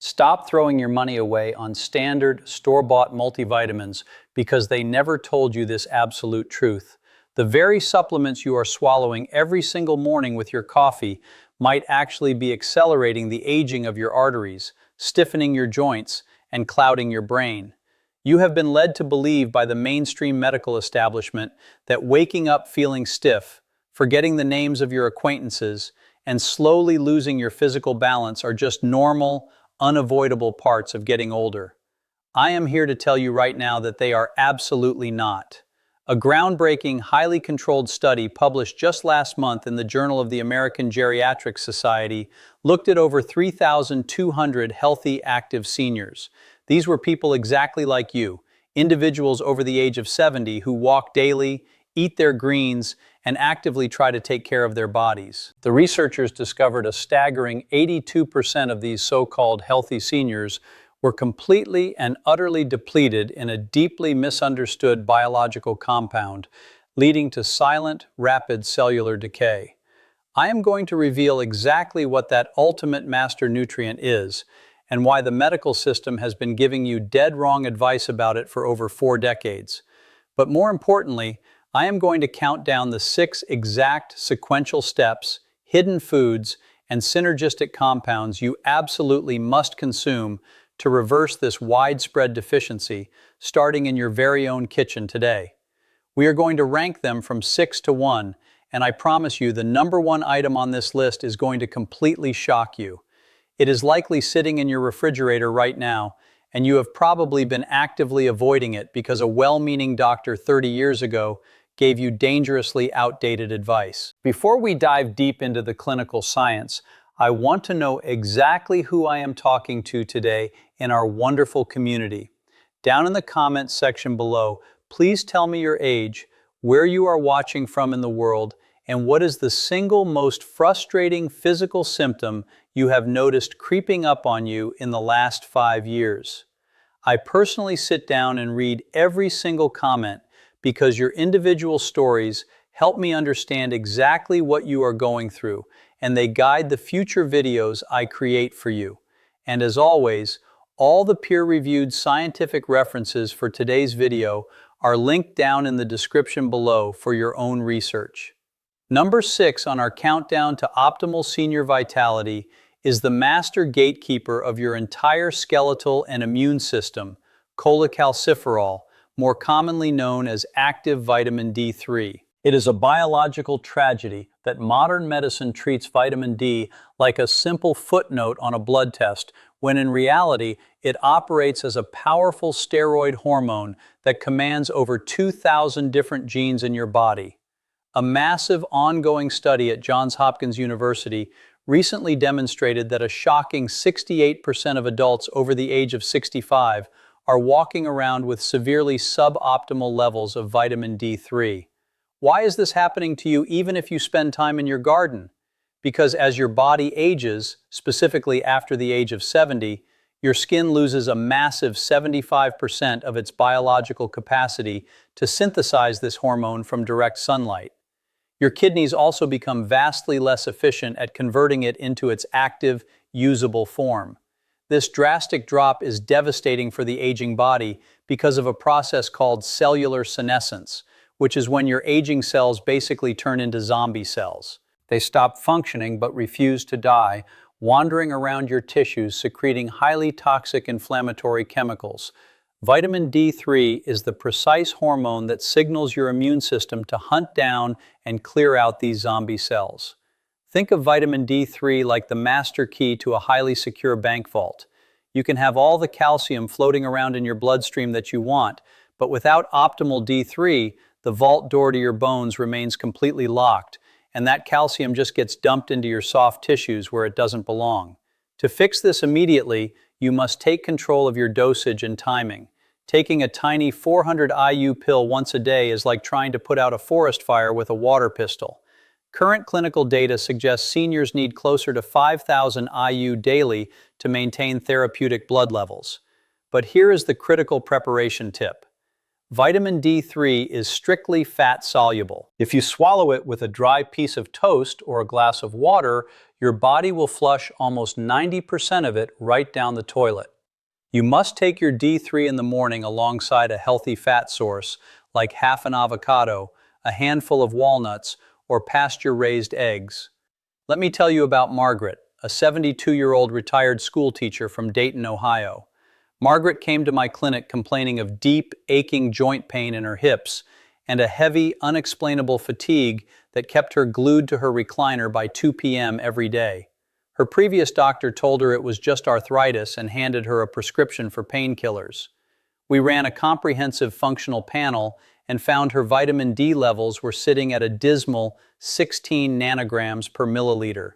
Stop throwing your money away on standard, store-bought multivitamins because they never told you this absolute truth. The very supplements you are swallowing every single morning with your coffee might actually be accelerating the aging of your arteries, stiffening your joints, and clouding your brain. You have been led to believe by the mainstream medical establishment that waking up feeling stiff, forgetting the names of your acquaintances, and slowly losing your physical balance are just normal, unavoidable parts of getting older. I am here to tell you right now that they are absolutely not. A groundbreaking, highly controlled study published just last month in the Journal of the American Geriatric Society looked at over 3,200 healthy, active seniors. These were people exactly like you, individuals over the age of 70 who walk daily, eat their greens, and actively try to take care of their bodies. The researchers discovered a staggering 82% of these so-called healthy seniors were completely and utterly depleted in a deeply misunderstood biological compound, leading to silent, rapid cellular decay. I am going to reveal exactly what that ultimate master nutrient is, and why the medical system has been giving you dead-wrong advice about it for over 4 decades. But more importantly, I am going to count down the 6 exact sequential steps, hidden foods, and synergistic compounds you absolutely must consume to reverse this widespread deficiency, starting in your very own kitchen today. We are going to rank them from 6 to 1, and I promise you the number 1 item on this list is going to completely shock you. It is likely sitting in your refrigerator right now, and you have probably been actively avoiding it because a well-meaning doctor 30 years ago gave you dangerously outdated advice. Before we dive deep into the clinical science, I want to know exactly who I am talking to today in our wonderful community. Down in the comments section below, please tell me your age, where you are watching from in the world, and what is the single most frustrating physical symptom you have noticed creeping up on you in the last 5 years. I personally sit down and read every single comment because your individual stories help me understand exactly what you are going through, and they guide the future videos I create for you. And as always, all the peer-reviewed scientific references for today's video are linked down in the description below for your own research. Number 6 on our countdown to optimal senior vitality is the master gatekeeper of your entire skeletal and immune system, cholecalciferol, more commonly known as active vitamin D3. It is a biological tragedy that modern medicine treats vitamin D like a simple footnote on a blood test, when in reality it operates as a powerful steroid hormone that commands over 2,000 different genes in your body. A massive ongoing study at Johns Hopkins University recently demonstrated that a shocking 68% of adults over the age of 65 are walking around with severely suboptimal levels of vitamin D3. Why is this happening to you even if you spend time in your garden? Because as your body ages, specifically after the age of 70, your skin loses a massive 75% of its biological capacity to synthesize this hormone from direct sunlight. Your kidneys also become vastly less efficient at converting it into its active, usable form. This drastic drop is devastating for the aging body because of a process called cellular senescence, which is when your aging cells basically turn into zombie cells. They stop functioning but refuse to die, wandering around your tissues secreting highly toxic inflammatory chemicals. Vitamin D3 is the precise hormone that signals your immune system to hunt down and clear out these zombie cells. Think of vitamin D3 like the master key to a highly secure bank vault. You can have all the calcium floating around in your bloodstream that you want, but without optimal D3, the vault door to your bones remains completely locked, and that calcium just gets dumped into your soft tissues where it doesn't belong. To fix this immediately, you must take control of your dosage and timing. Taking a tiny 400 IU pill once a day is like trying to put out a forest fire with a water pistol. Current clinical data suggests seniors need closer to 5,000 IU daily to maintain therapeutic blood levels. But here is the critical preparation tip. Vitamin D3 is strictly fat-soluble. If you swallow it with a dry piece of toast or a glass of water, your body will flush almost 90% of it right down the toilet. You must take your D3 in the morning alongside a healthy fat source, like half an avocado, a handful of walnuts, or pasture-raised eggs. Let me tell you about Margaret, a 72-year-old retired school teacher from Dayton, Ohio. Margaret came to my clinic complaining of deep, aching joint pain in her hips and a heavy, unexplainable fatigue that kept her glued to her recliner by 2 p.m. every day. Her previous doctor told her it was just arthritis and handed her a prescription for painkillers. We ran a comprehensive functional panel and found her vitamin D levels were sitting at a dismal 16 nanograms per milliliter.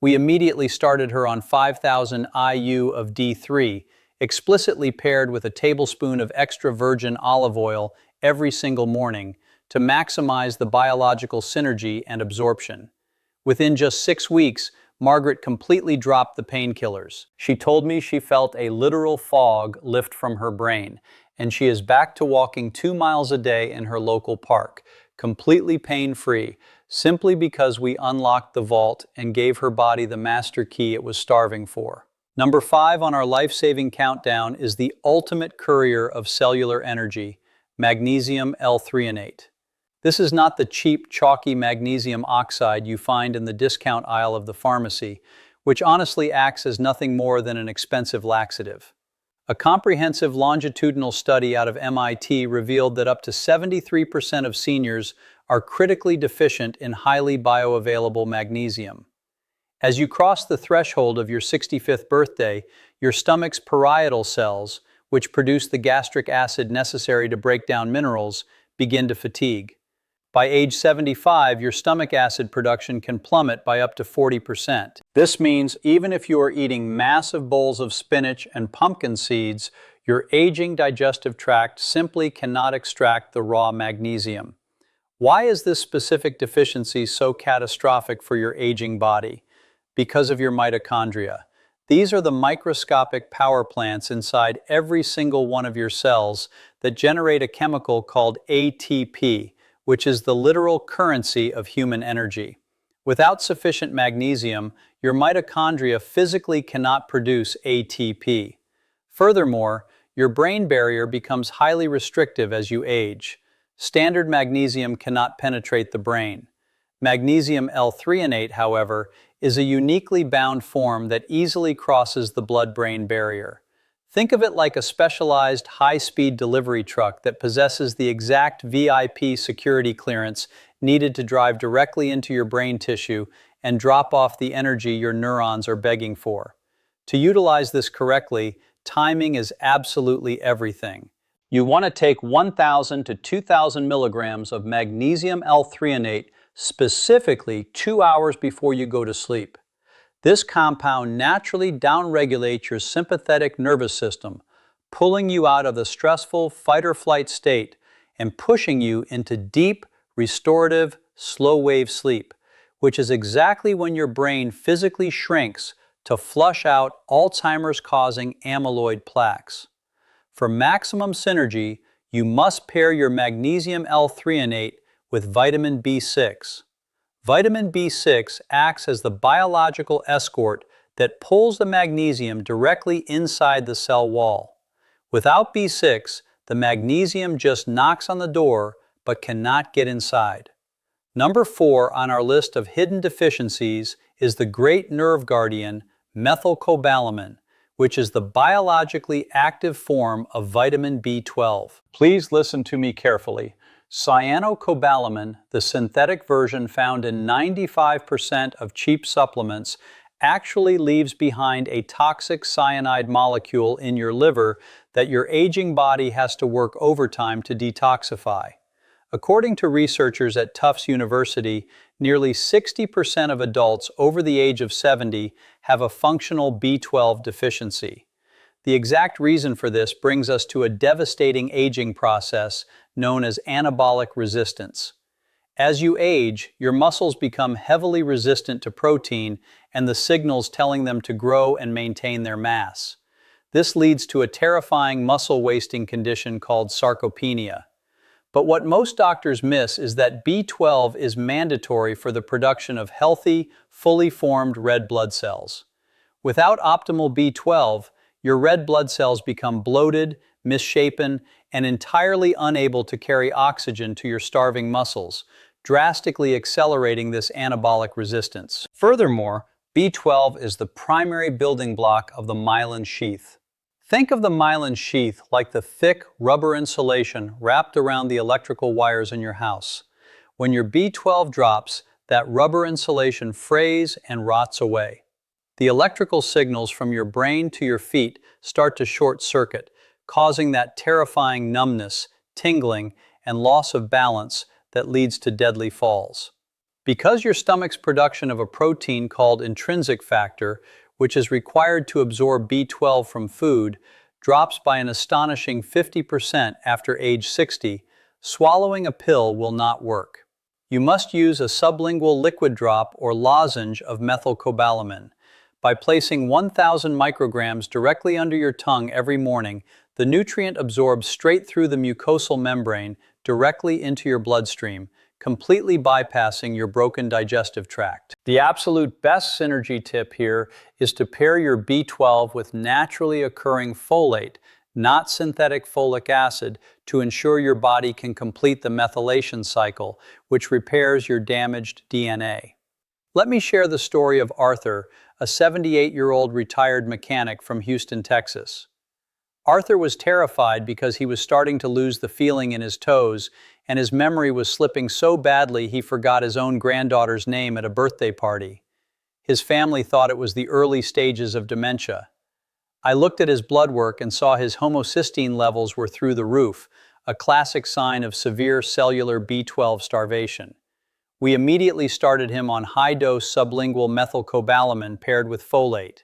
We immediately started her on 5,000 IU of D3, explicitly paired with a tablespoon of extra virgin olive oil every single morning to maximize the biological synergy and absorption. Within just 6 weeks, Margaret completely dropped the painkillers. She told me she felt a literal fog lift from her brain, and she is back to walking 2 miles a day in her local park, completely pain-free, simply because we unlocked the vault and gave her body the master key it was starving for. Number 5 on our life-saving countdown is the ultimate courier of cellular energy, magnesium L-Threonate. This is not the cheap, chalky magnesium oxide you find in the discount aisle of the pharmacy, which honestly acts as nothing more than an expensive laxative. A comprehensive longitudinal study out of MIT revealed that up to 73% of seniors are critically deficient in highly bioavailable magnesium. As you cross the threshold of your 65th birthday, your stomach's parietal cells, which produce the gastric acid necessary to break down minerals, begin to fatigue. By age 75, your stomach acid production can plummet by up to 40%. This means even if you are eating massive bowls of spinach and pumpkin seeds, your aging digestive tract simply cannot extract the raw magnesium. Why is this specific deficiency so catastrophic for your aging body? Because of your mitochondria. These are the microscopic power plants inside every single one of your cells that generate a chemical called ATP, which is the literal currency of human energy. Without sufficient magnesium, your mitochondria physically cannot produce ATP. Furthermore, your brain barrier becomes highly restrictive as you age. Standard magnesium cannot penetrate the brain. Magnesium L-Threonate, however, is a uniquely bound form that easily crosses the blood-brain barrier. Think of it like a specialized high-speed delivery truck that possesses the exact VIP security clearance needed to drive directly into your brain tissue and drop off the energy your neurons are begging for. To utilize this correctly, timing is absolutely everything. You want to take 1,000 to 2,000 milligrams of magnesium L-Threonate specifically 2 hours before you go to sleep. This compound naturally downregulates your sympathetic nervous system, pulling you out of the stressful fight-or-flight state and pushing you into deep, restorative, slow-wave sleep, which is exactly when your brain physically shrinks to flush out Alzheimer's-causing amyloid plaques. For maximum synergy, you must pair your magnesium L-Threonate with vitamin B6. Vitamin B6 acts as the biological escort that pulls the magnesium directly inside the cell wall. Without B6, the magnesium just knocks on the door but cannot get inside. Number 4 on our list of hidden deficiencies is the great nerve guardian, methylcobalamin, which is the biologically active form of vitamin B12. Please listen to me carefully. Cyanocobalamin, the synthetic version found in 95% of cheap supplements, actually leaves behind a toxic cyanide molecule in your liver that your aging body has to work overtime to detoxify. According to researchers at Tufts University, nearly 60% of adults over the age of 70 have a functional B12 deficiency. The exact reason for this brings us to a devastating aging process known as anabolic resistance. As you age, your muscles become heavily resistant to protein and the signals telling them to grow and maintain their mass. This leads to a terrifying muscle wasting condition called sarcopenia. But what most doctors miss is that B12 is mandatory for the production of healthy, fully formed red blood cells. Without optimal B12, your red blood cells become bloated, misshapen, and entirely unable to carry oxygen to your starving muscles, drastically accelerating this anabolic resistance. Furthermore, B12 is the primary building block of the myelin sheath. Think of the myelin sheath like the thick rubber insulation wrapped around the electrical wires in your house. When your B12 drops, that rubber insulation frays and rots away. The electrical signals from your brain to your feet start to short circuit, causing that terrifying numbness, tingling, and loss of balance that leads to deadly falls. Because your stomach's production of a protein called intrinsic factor, which is required to absorb B12 from food, drops by an astonishing 50% after age 60, swallowing a pill will not work. You must use a sublingual liquid drop or lozenge of methylcobalamin. By placing 1,000 micrograms directly under your tongue every morning, the nutrient absorbs straight through the mucosal membrane directly into your bloodstream, completely bypassing your broken digestive tract. The absolute best synergy tip here is to pair your B12 with naturally occurring folate, not synthetic folic acid, to ensure your body can complete the methylation cycle, which repairs your damaged DNA. Let me share the story of Arthur, a 78-year-old retired mechanic from Houston, Texas. Arthur was terrified because he was starting to lose the feeling in his toes, and his memory was slipping so badly he forgot his own granddaughter's name at a birthday party. His family thought it was the early stages of dementia. I looked at his blood work and saw his homocysteine levels were through the roof, a classic sign of severe cellular B12 starvation. We immediately started him on high-dose sublingual methylcobalamin paired with folate.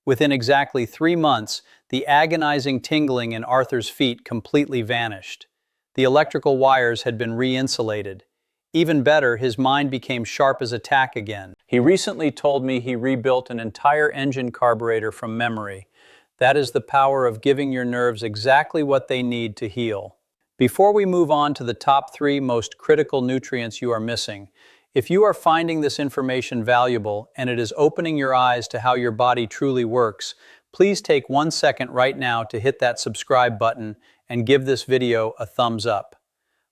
Within exactly 3 months, the agonizing tingling in Arthur's feet completely vanished. The electrical wires had been re-insulated. Even better, his mind became sharp as a tack again. He recently told me he rebuilt an entire engine carburetor from memory. That is the power of giving your nerves exactly what they need to heal. Before we move on to the top 3 most critical nutrients you are missing, if you are finding this information valuable and it is opening your eyes to how your body truly works, please take 1 second right now to hit that subscribe button and give this video a thumbs up.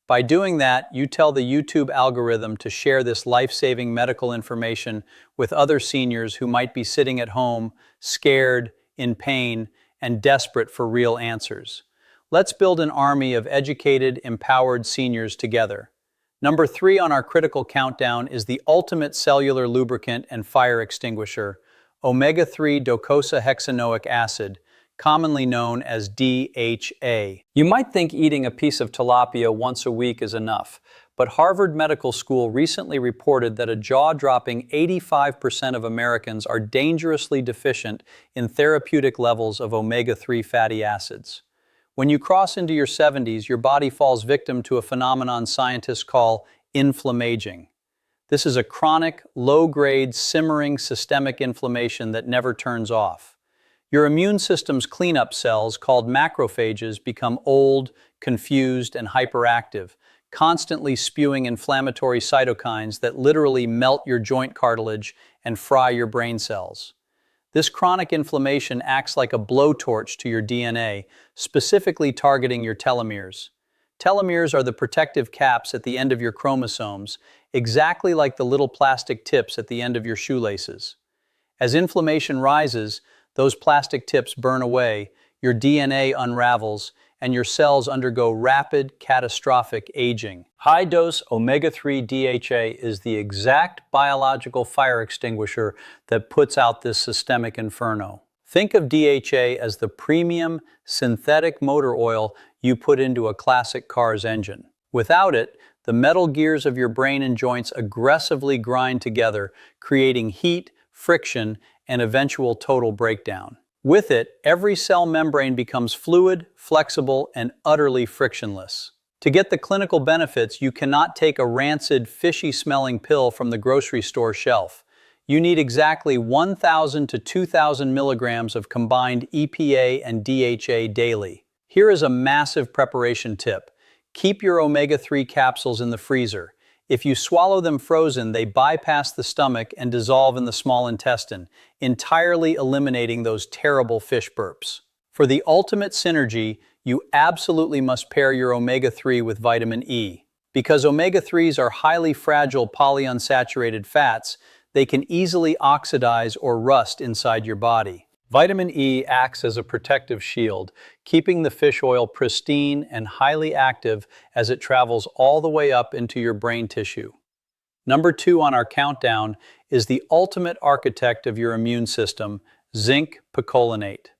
By doing that, you tell the YouTube algorithm to share this life-saving medical information with other seniors who might be sitting at home, scared, in pain, and desperate for real answers. Let's build an army of educated, empowered seniors together. Number 3 on our critical countdown is the ultimate cellular lubricant and fire extinguisher, omega-3 docosahexaenoic acid, commonly known as DHA. You might think eating a piece of tilapia once a week is enough, but Harvard Medical School recently reported that a jaw-dropping 85% of Americans are dangerously deficient in therapeutic levels of omega-3 fatty acids. When you cross into your 70s, your body falls victim to a phenomenon scientists call inflammaging. This is a chronic, low-grade, simmering systemic inflammation that never turns off. Your immune system's cleanup cells, called macrophages, become old, confused, and hyperactive, constantly spewing inflammatory cytokines that literally melt your joint cartilage and fry your brain cells. This chronic inflammation acts like a blowtorch to your DNA, specifically targeting your telomeres. Telomeres are the protective caps at the end of your chromosomes, exactly like the little plastic tips at the end of your shoelaces. As inflammation rises, those plastic tips burn away, your DNA unravels, and your cells undergo rapid, catastrophic aging. High-dose omega-3 DHA is the exact biological fire extinguisher that puts out this systemic inferno. Think of DHA as the premium, synthetic motor oil you put into a classic car's engine. Without it, the metal gears of your brain and joints aggressively grind together, creating heat, friction, and eventual total breakdown. With it, every cell membrane becomes fluid, flexible, and utterly frictionless. To get the clinical benefits, you cannot take a rancid, fishy-smelling pill from the grocery store shelf. You need exactly 1,000 to 2,000 milligrams of combined EPA and DHA daily. Here is a massive preparation tip. Keep your omega-3 capsules in the freezer. If you swallow them frozen, they bypass the stomach and dissolve in the small intestine, entirely eliminating those terrible fish burps. For the ultimate synergy, you absolutely must pair your omega-3 with vitamin E. Because omega-3s are highly fragile polyunsaturated fats, they can easily oxidize or rust inside your body. Vitamin E acts as a protective shield, keeping the fish oil pristine and highly active as it travels all the way up into your brain tissue. Number 2 on our countdown is the ultimate architect of your immune system, zinc picolinate.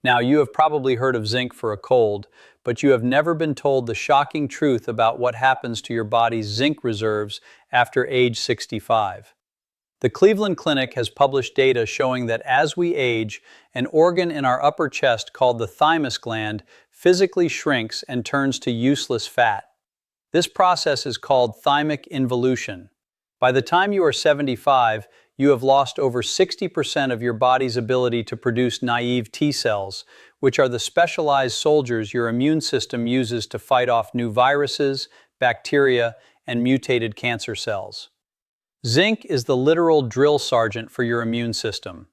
Now, you have probably heard of zinc for a cold, but you have never been told the shocking truth about what happens to your body's zinc reserves after age 65. The Cleveland Clinic has published data showing that as we age, an organ in our upper chest called the thymus gland physically shrinks and turns to useless fat. This process is called thymic involution. By the time you are 75, you have lost over 60% of your body's ability to produce naive T cells, which are the specialized soldiers your immune system uses to fight off new viruses, bacteria, and mutated cancer cells. Zinc is the literal drill sergeant for your immune system.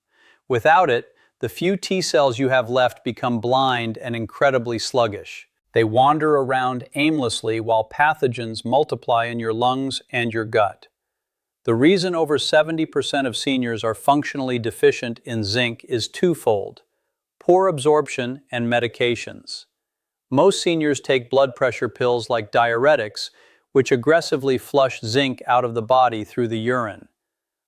Without it, the few T cells you have left become blind and incredibly sluggish. They wander around aimlessly while pathogens multiply in your lungs and your gut. The reason over 70% of seniors are functionally deficient in zinc is twofold: poor absorption and medications. Most seniors take blood pressure pills like diuretics, which aggressively flush zinc out of the body through the urine.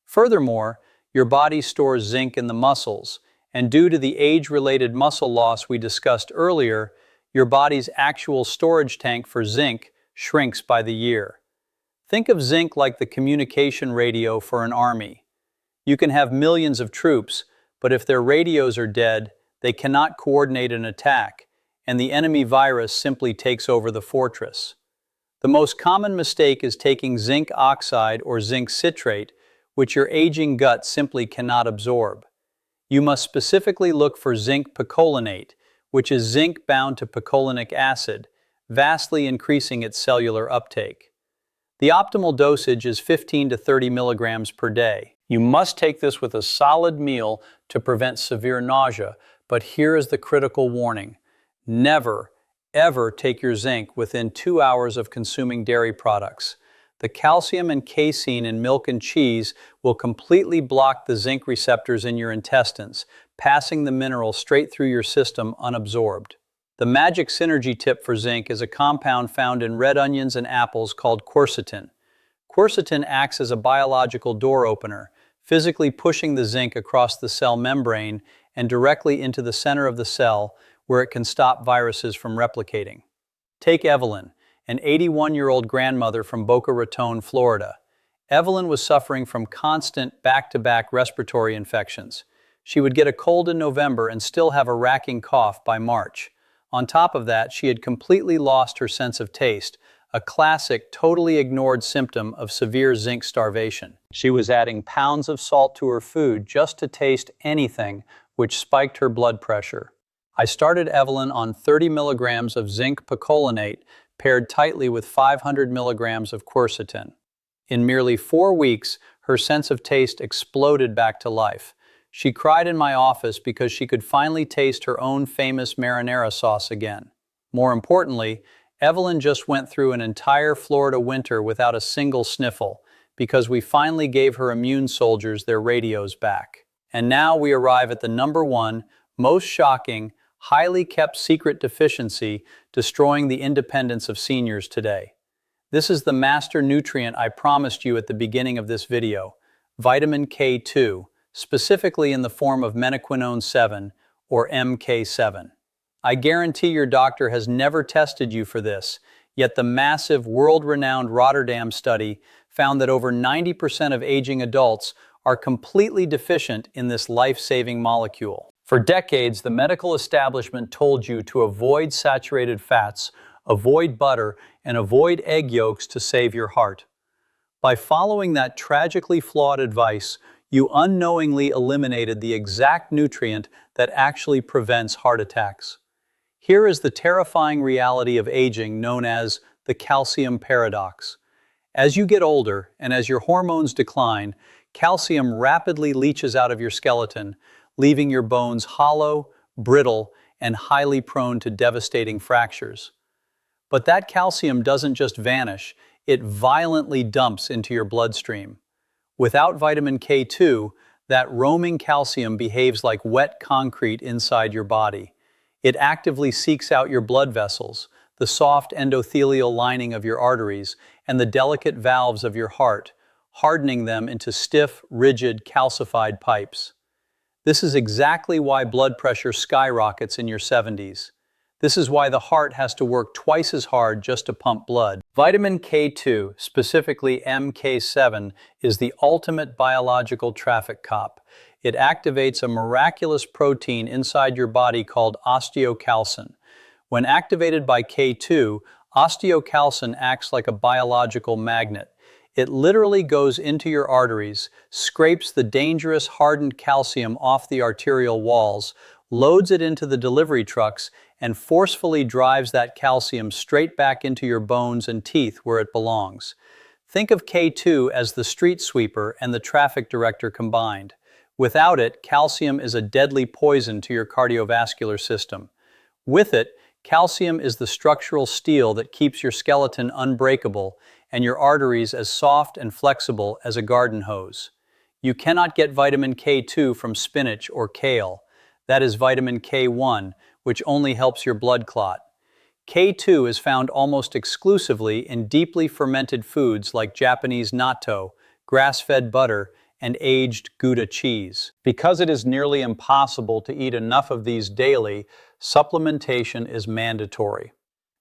Furthermore, your body stores zinc in the muscles, and due to the age-related muscle loss we discussed earlier, your body's actual storage tank for zinc shrinks by the year. Think of zinc like the communication radio for an army. You can have millions of troops, but if their radios are dead, they cannot coordinate an attack, and the enemy virus simply takes over the fortress. The most common mistake is taking zinc oxide or zinc citrate, which your aging gut simply cannot absorb. You must specifically look for zinc picolinate, which is zinc bound to picolinic acid, vastly increasing its cellular uptake. The optimal dosage is 15 to 30 milligrams per day. You must take this with a solid meal to prevent severe nausea, but here is the critical warning: never, ever take your zinc within 2 hours of consuming dairy products. The calcium and casein in milk and cheese will completely block the zinc receptors in your intestines, passing the mineral straight through your system unabsorbed. The magic synergy tip for zinc is a compound found in red onions and apples called quercetin. Quercetin acts as a biological door opener, physically pushing the zinc across the cell membrane and directly into the center of the cell, where it can stop viruses from replicating. Take Evelyn, an 81-year-old grandmother from Boca Raton, Florida. Evelyn was suffering from constant back-to-back respiratory infections. She would get a cold in November and still have a racking cough by March. On top of that, she had completely lost her sense of taste, a classic, totally ignored symptom of severe zinc starvation. She was adding pounds of salt to her food just to taste anything, which spiked her blood pressure. I started Evelyn on 30 milligrams of zinc picolinate paired tightly with 500 milligrams of quercetin. In merely 4 weeks, her sense of taste exploded back to life. She cried in my office because she could finally taste her own famous marinara sauce again. More importantly, Evelyn just went through an entire Florida winter without a single sniffle because we finally gave her immune soldiers their radios back. And now we arrive at the number 1, most shocking, highly kept secret deficiency destroying the independence of seniors today. This is the master nutrient I promised you at the beginning of this video, vitamin K2, specifically in the form of menaquinone 7, or MK7. I guarantee your doctor has never tested you for this, yet the massive world-renowned Rotterdam study found that over 90% of aging adults are completely deficient in this life-saving molecule. For decades, the medical establishment told you to avoid saturated fats, avoid butter, and avoid egg yolks to save your heart. By following that tragically flawed advice, you unknowingly eliminated the exact nutrient that actually prevents heart attacks. Here is the terrifying reality of aging known as the calcium paradox. As you get older and as your hormones decline, calcium rapidly leaches out of your skeleton, leaving your bones hollow, brittle, and highly prone to devastating fractures. But that calcium doesn't just vanish, it violently dumps into your bloodstream. Without vitamin K2, that roaming calcium behaves like wet concrete inside your body. It actively seeks out your blood vessels, the soft endothelial lining of your arteries, and the delicate valves of your heart, hardening them into stiff, rigid, calcified pipes. This is exactly why blood pressure skyrockets in your 70s. This is why the heart has to work twice as hard just to pump blood. Vitamin K2, specifically MK7, is the ultimate biological traffic cop. It activates a miraculous protein inside your body called osteocalcin. When activated by K2, osteocalcin acts like a biological magnet. It literally goes into your arteries, scrapes the dangerous hardened calcium off the arterial walls, loads it into the delivery trucks, and forcefully drives that calcium straight back into your bones and teeth where it belongs. Think of K2 as the street sweeper and the traffic director combined. Without it, calcium is a deadly poison to your cardiovascular system. With it, calcium is the structural steel that keeps your skeleton unbreakable and your arteries as soft and flexible as a garden hose. You cannot get vitamin K2 from spinach or kale. That is vitamin K1, which only helps your blood clot. K2 is found almost exclusively in deeply fermented foods like Japanese natto, grass-fed butter, and aged Gouda cheese. Because it is nearly impossible to eat enough of these daily, supplementation is mandatory.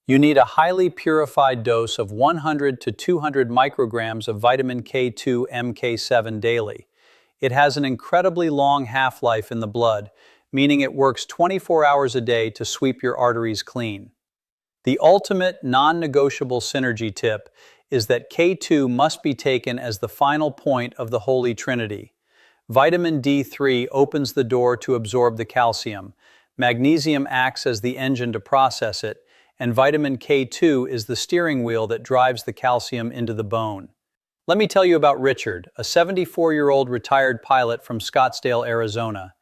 You need a highly purified dose of 100 to 200 micrograms of vitamin K2 MK7 daily. It has an incredibly long half-life in the blood, meaning it works 24 hours a day to sweep your arteries clean. The ultimate non-negotiable synergy tip is that K2 must be taken as the final point of the Holy Trinity. Vitamin D3 opens the door to absorb the calcium, magnesium acts as the engine to process it, and vitamin K2 is the steering wheel that drives the calcium into the bone. Let me tell you about Richard, a 74-year-old retired pilot from Scottsdale, Arizona.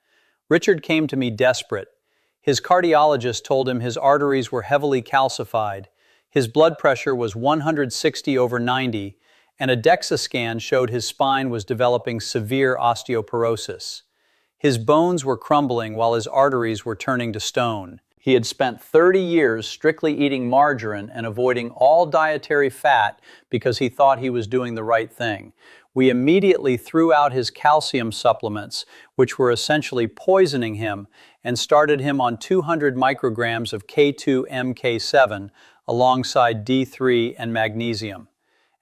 Richard came to me desperate. His cardiologist told him his arteries were heavily calcified, his blood pressure was 160/90, and a DEXA scan showed his spine was developing severe osteoporosis. His bones were crumbling while his arteries were turning to stone. He had spent 30 years strictly eating margarine and avoiding all dietary fat because he thought he was doing the right thing. We immediately threw out his calcium supplements, which were essentially poisoning him, and started him on 200 micrograms of K2 MK7 alongside D3 and magnesium.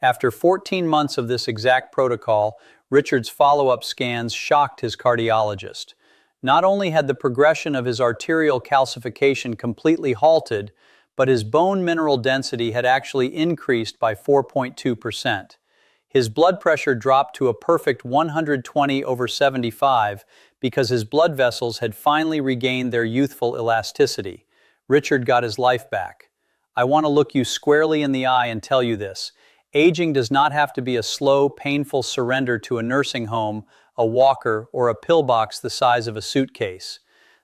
After 14 months of this exact protocol, Richard's follow-up scans shocked his cardiologist. Not only had the progression of his arterial calcification completely halted, but his bone mineral density had actually increased by 4.2%. His blood pressure dropped to a perfect 120/75 because his blood vessels had finally regained their youthful elasticity. Richard got his life back. I want to look you squarely in the eye and tell you this. Aging does not have to be a slow, painful surrender to a nursing home, a walker, or a pillbox the size of a suitcase.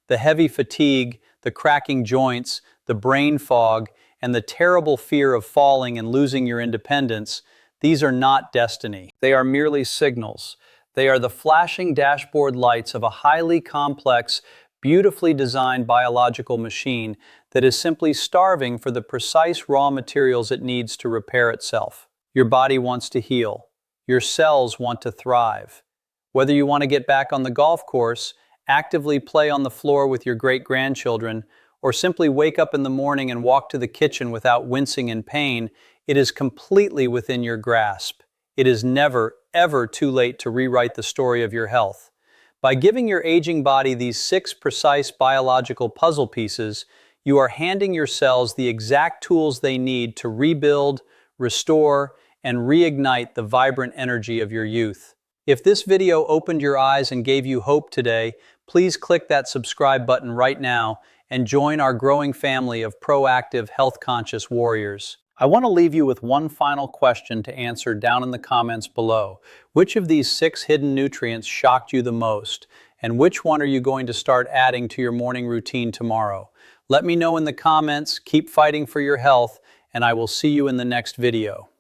The heavy fatigue, the cracking joints, the brain fog, and the terrible fear of falling and losing your independence, these are not destiny. They are merely signals. They are the flashing dashboard lights of a highly complex, beautifully designed biological machine that is simply starving for the precise raw materials it needs to repair itself. Your body wants to heal. Your cells want to thrive. Whether you want to get back on the golf course, actively play on the floor with your great-grandchildren, or simply wake up in the morning and walk to the kitchen without wincing in pain, it is completely within your grasp. It is never, ever too late to rewrite the story of your health. By giving your aging body these 6 precise biological puzzle pieces, you are handing your cells the exact tools they need to rebuild, restore, and reignite the vibrant energy of your youth. If this video opened your eyes and gave you hope today, please click that subscribe button right now and join our growing family of proactive, health-conscious warriors. I want to leave you with one final question to answer down in the comments below. Which of these 6 hidden nutrients shocked you the most? And which one are you going to start adding to your morning routine tomorrow? Let me know in the comments. Keep fighting for your health, and I will see you in the next video.